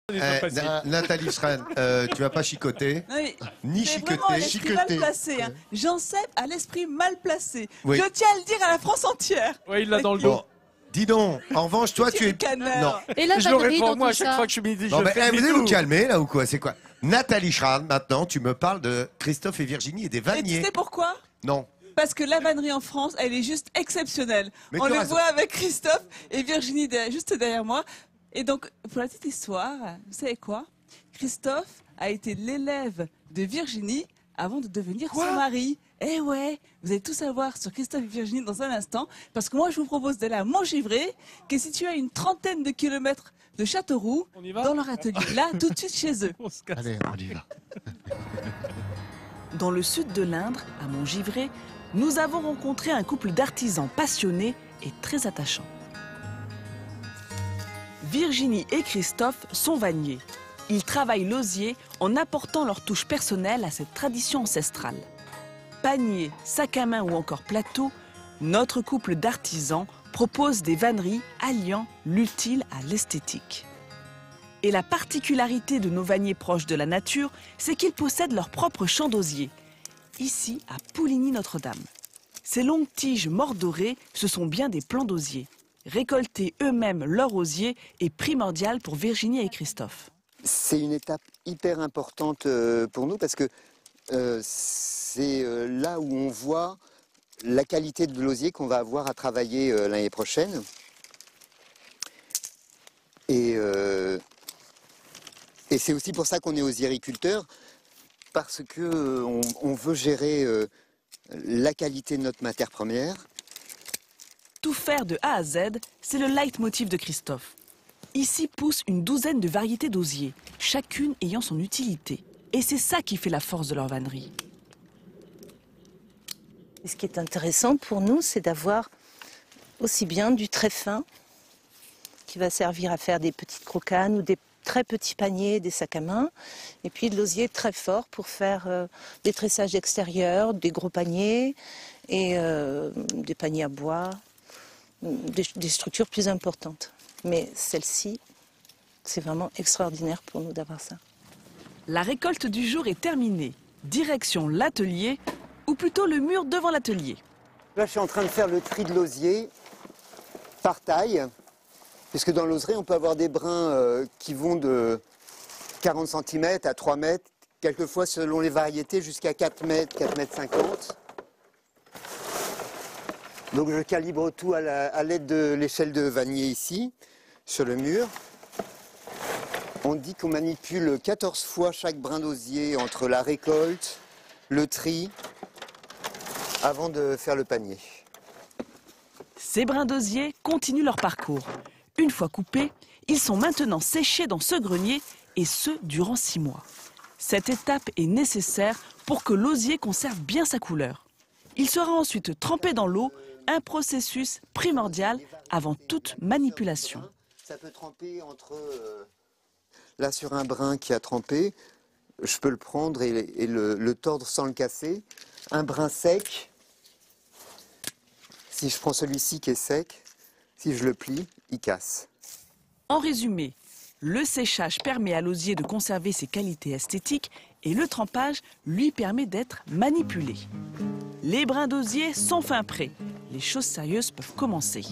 Nathalie Schran, tu vas pas chicoter, ni chicoter. C'est vraiment à l'esprit mal placé. Hein. Jean-Seb a l'esprit mal placé. Oui. Je tiens à le dire à la France entière. Oui, il l'a dans le dos. Bon, dis donc, en revanche, toi, tu es... Non. Et la je le réponds moi à chaque fois que je me dis. Bon, vous allez vous calmer, là, ou quoi? C'est quoi? Nathalie Schran, maintenant, tu me parles de Christophe et Virginie et des vanniers. Et tu sais pourquoi? Non. Parce que la vannerie en France, elle est juste exceptionnelle. On le voit avec Christophe et Virginie juste derrière moi. Et donc, pour la petite histoire, vous savez quoi? Christophe a été l'élève de Virginie avant de devenir son mari. Eh ouais, vous allez tout savoir sur Christophe et Virginie dans un instant, parce que moi je vous propose d'aller à Montgivray, qui est situé à une trentaine de kilomètres de Châteauroux, dans leur atelier, là, tout de suite chez eux. Allez, on y va. Dans le sud de l'Indre, à Montgivray, nous avons rencontré un couple d'artisans passionnés et très attachants. Virginie et Christophe sont vanniers. Ils travaillent l'osier en apportant leur touche personnelle à cette tradition ancestrale. Panier, sac à main ou encore plateau, notre couple d'artisans propose des vanneries alliant l'utile à l'esthétique. Et la particularité de nos vanniers proches de la nature, c'est qu'ils possèdent leur propre champ d'osier, ici à Pouligny-Notre-Dame. Ces longues tiges mordorées, ce sont bien des plants d'osier. Récolter eux-mêmes leur osier est primordial pour Virginie et Christophe. C'est une étape hyper importante pour nous parce que c'est là où on voit la qualité de l'osier qu'on va avoir à travailler l'année prochaine. Et c'est aussi pour ça qu'on est osiericulteur, parce qu'on on veut gérer la qualité de notre matière première. Tout faire de A à Z, c'est le leitmotiv de Christophe. Ici poussent une douzaine de variétés d'osier, chacune ayant son utilité. Et c'est ça qui fait la force de leur vannerie. Et ce qui est intéressant pour nous, c'est d'avoir aussi bien du très fin, qui va servir à faire des petites crocanes ou des très petits paniers, des sacs à main, et puis de l'osier très fort pour faire des tressages extérieurs, des gros paniers et des paniers à bois, des structures plus importantes. Mais celle-ci, c'est vraiment extraordinaire pour nous d'avoir ça. La récolte du jour est terminée. Direction l'atelier, ou plutôt le mur devant l'atelier. Là, je suis en train de faire le tri de l'osier par taille, puisque dans l'oserie, on peut avoir des brins qui vont de 40 cm à 3 mètres, quelquefois selon les variétés jusqu'à 4 mètres, 4 mètres 50. Donc je calibre tout à l'aide de l'échelle de vannier ici, sur le mur. On dit qu'on manipule 14 fois chaque brin d'osier entre la récolte, le tri, avant de faire le panier. Ces brins d'osier continuent leur parcours. Une fois coupés, ils sont maintenant séchés dans ce grenier, et ce durant 6 mois. Cette étape est nécessaire pour que l'osier conserve bien sa couleur. Il sera ensuite trempé dans l'eau, un processus primordial avant toute manipulation. Ça peut tremper entre... Là, sur un brin qui a trempé, je peux le prendre et le tordre sans le casser. Un brin sec, si je prends celui-ci qui est sec, si je le plie, il casse. En résumé, le séchage permet à l'osier de conserver ses qualités esthétiques et le trempage lui permet d'être manipulé. Les brins d'osier sont fin prêts. Les choses sérieuses peuvent commencer.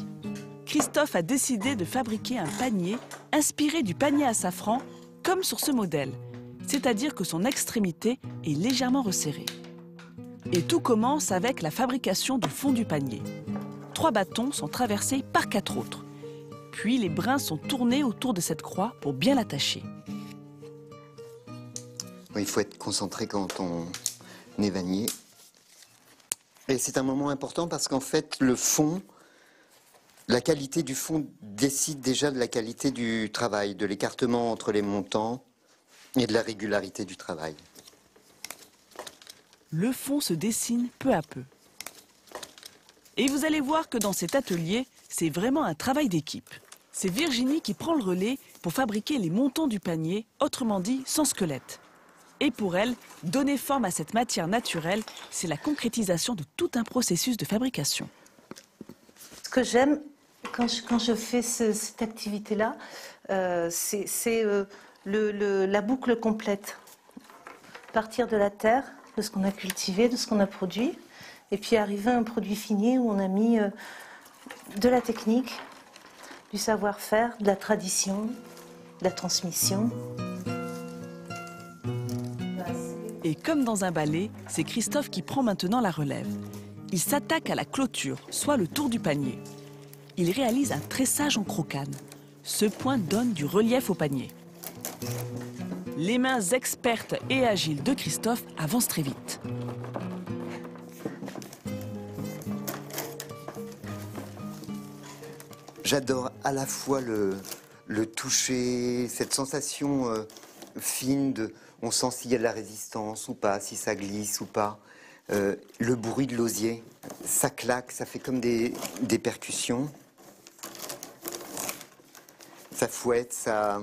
Christophe a décidé de fabriquer un panier inspiré du panier à safran, comme sur ce modèle, c'est-à-dire que son extrémité est légèrement resserrée. Et tout commence avec la fabrication du fond du panier. 3 bâtons sont traversés par 4 autres. Puis les brins sont tournés autour de cette croix pour bien l'attacher. Il faut être concentré quand on est vannier. Et c'est un moment important parce qu'en fait, le fond, la qualité du fond décide déjà de la qualité du travail, de l'écartement entre les montants et de la régularité du travail. Le fond se dessine peu à peu. Et vous allez voir que dans cet atelier, c'est vraiment un travail d'équipe. C'est Virginie qui prend le relais pour fabriquer les montants du panier, autrement dit sans squelette. Et pour elle, donner forme à cette matière naturelle, c'est la concrétisation de tout un processus de fabrication. Ce que j'aime quand je fais cette activité-là, c'est la boucle complète. Partir de la terre, de ce qu'on a cultivé, de ce qu'on a produit, et puis arriver à un produit fini où on a mis de la technique, du savoir-faire, de la tradition, de la transmission. Et comme dans un ballet, c'est Christophe qui prend maintenant la relève. Il s'attaque à la clôture, soit le tour du panier. Il réalise un tressage en crocane. Ce point donne du relief au panier. Les mains expertes et agiles de Christophe avancent très vite. J'adore à la fois le toucher, cette sensation fine de... On sent s'il y a de la résistance ou pas, si ça glisse ou pas. Le bruit de l'osier, ça claque, ça fait comme des percussions. Ça fouette, ça...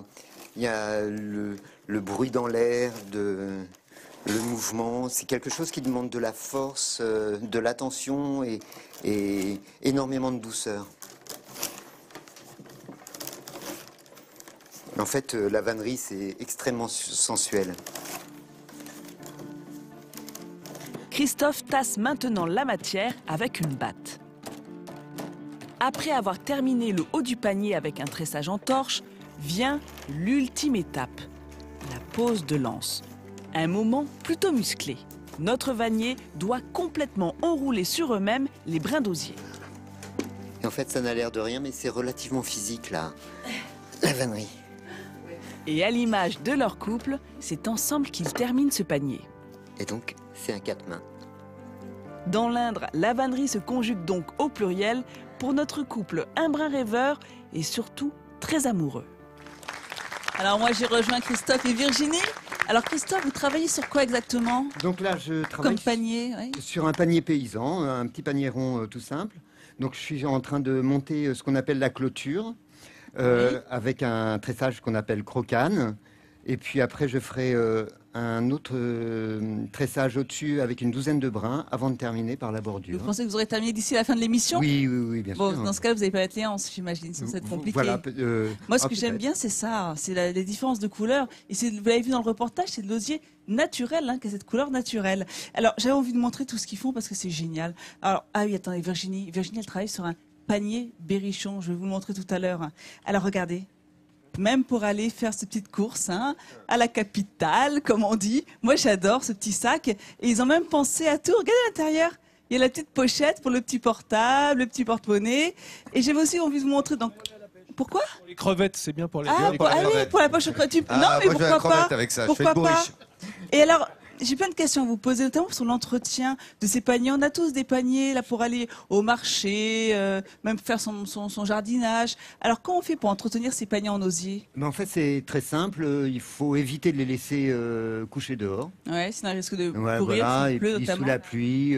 Il y a le bruit dans l'air, le mouvement. C'est quelque chose qui demande de la force, de l'attention et énormément de douceur. En fait, la vannerie, c'est extrêmement sensuel. Christophe tasse maintenant la matière avec une batte. Après avoir terminé le haut du panier avec un tressage en torche, vient l'ultime étape, la pose de l'anse. Un moment plutôt musclé. Notre vannier doit complètement enrouler sur eux-mêmes les brins d'osier. Et en fait, ça n'a l'air de rien, mais c'est relativement physique, là, la vannerie. Et à l'image de leur couple, c'est ensemble qu'ils terminent ce panier. Et donc, c'est un quatre-mains. Dans l'Indre, la vannerie se conjugue donc au pluriel pour notre couple un brin rêveur et surtout très amoureux. Alors moi j'ai rejoint Christophe et Virginie. Alors Christophe, vous travaillez sur quoi exactement? Donc là, je travaille Comme panier, oui. sur un panier paysan, un petit panier rond tout simple. Donc je suis en train de monter ce qu'on appelle la clôture, avec un tressage qu'on appelle crocane. Et puis après, je ferai un autre tressage au-dessus avec une douzaine de brins avant de terminer par la bordure. Vous pensez que vous aurez terminé d'ici la fin de l'émission? Oui, bien Bon, sûr. dans ce cas, vous n'avez pas être léance, j'imagine, sinon ça va être compliqué. Voilà, Moi, ce que j'aime bien, c'est ça, c'est les différences de couleurs. Et vous l'avez vu dans le reportage, c'est de l'osier naturel, qui a cette couleur naturelle. Alors, j'avais envie de montrer tout ce qu'ils font parce que c'est génial. Alors, ah oui, attendez, Virginie, elle travaille sur un panier berrichon. Je vais vous le montrer tout à l'heure. Alors, regardez. Même pour aller faire ces petites courses à la capitale, comme on dit. Moi, j'adore ce petit sac. Et ils ont même pensé à tout. Regardez à l'intérieur. Il y a la petite pochette pour le petit portable, le petit porte-monnaie. Et j'avais aussi envie de vous montrer. Donc, pourquoi? Pour les crevettes, c'est bien pour les Ah, pour la allez, crevette. pour la poche aux crevettes. Non, mais moi, je vais pourquoi la crevette pas? avec ça. Pourquoi je fais le pas? bourriche. Et alors, j'ai plein de questions à vous poser, notamment sur l'entretien de ces paniers. On a tous des paniers là pour aller au marché, même faire son jardinage. Alors, comment on fait pour entretenir ces paniers en osier? Mais en fait, c'est très simple. Il faut éviter de les laisser coucher dehors. Ouais, sinon il risque de Ouais, pourrir, voilà, s'il et pleut puis notamment. sous la pluie.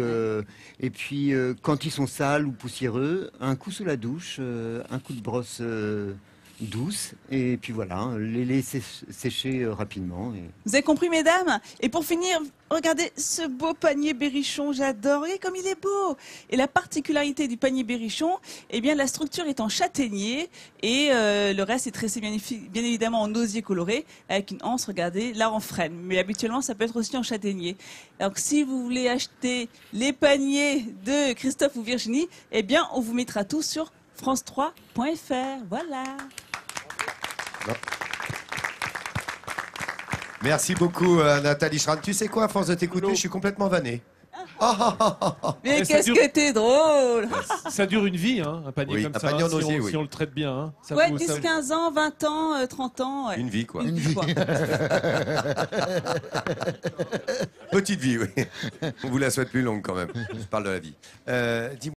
Et puis, quand ils sont sales ou poussiéreux, un coup sous la douche, un coup de brosse douce. Et puis voilà, les laisser sécher rapidement. Et... Vous avez compris, mesdames? Et pour finir, regardez ce beau panier berrichon, j'adore. Regardez comme il est beau. Et la particularité du panier berrichon, eh bien, la structure est en châtaignier et le reste est tressé bien évidemment en osier coloré avec une anse, regardez, là en frêne. Mais habituellement, ça peut être aussi en châtaignier. Donc, si vous voulez acheter les paniers de Christophe ou Virginie, eh bien, on vous mettra tout sur france3.fr. Voilà. Merci beaucoup, Nathalie Schramm. Tu sais quoi, à force de t'écouter, je suis complètement vanné. Mais ça qu'est-ce dure- que t'es drôle! Ça dure une vie, un panier Oui, comme un ça, panier en si, osier, on, oui. si on le traite bien. Ça Ouais, vous- 10, ça- 15 ans, 20 ans, 30 ans. Ouais. Une vie, quoi. Une vie, quoi. Petite vie, oui. On vous la souhaite plus longue, quand même. Je parle de la vie. Dis-moi.